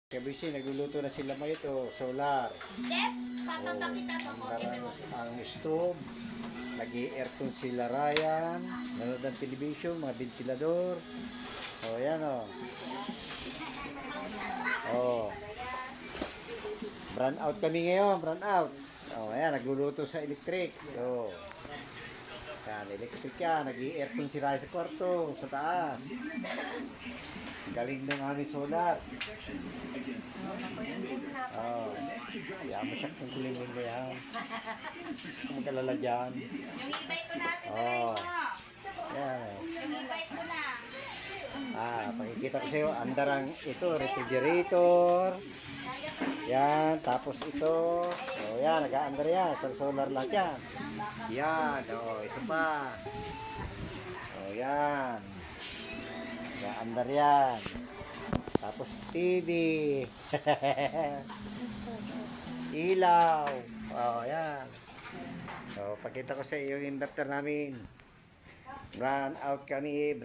Kabisi, nagluluto na sila ngayon ito, solar. Dep, papapakita mo ko. Ang stove, nag-i-aircon sila Ryan, nanonood ng television, mga ventilador. O, yan o. Brand out kami ngayon, brand out. O, ayan, nagluluto sa electric. O. Yan, electric yan, nag-i-aircon si Ryan sa kwarto, sa taas. Galing ng aming solar. Kaya mo siya kung kulingin mo yan. Kung magkalala dyan. Yung e-bike ko natin, mo. Yan. Yung e-bike ko na. Pakikita ko sa'yo, andarang ito, refrigerator. Yan, tapos ito. Yan, nag-aandar yan. Sa solar lahat yan. Yan, ito pa. Yan. Nag-aandar yan. Tapos TV. Ilaw. Yan. So, pakita ko sa iyo yung inverter namin. Brand out kami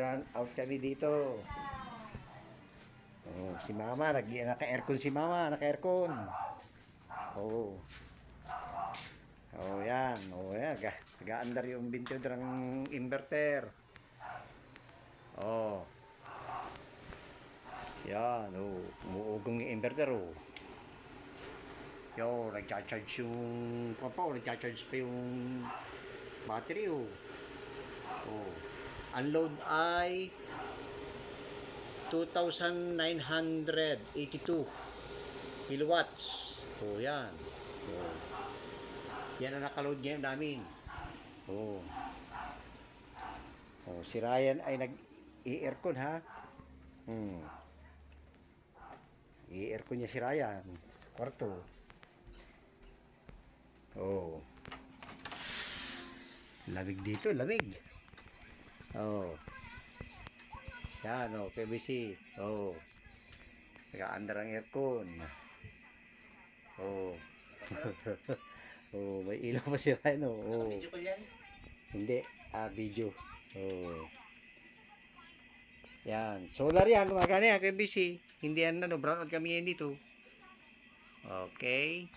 dito. Si Mama, naka-aircon si Mama, naka-aircon. Yan. Nag-aandar yung 22 ng inverter. Yan, umuugong yung inverter, nagcha-charge yung nagcha-charge pa yung battery, Ang load ay 2,982 kilowatts. Yan. Yan ang nakaload ngayon namin. Si Ryan ay nag-i-aircon, ha? I-aircon niya si Ryan. Kwarto. Lamig dito, lamig. Yan, PVC. Naka-under ang aircon. May ilaw pa si Ryan, Video ko yan? Hindi, video. Yan, solar yan, gumagana yan, PVC. Hindi yan, brown out kami yan dito. Okay.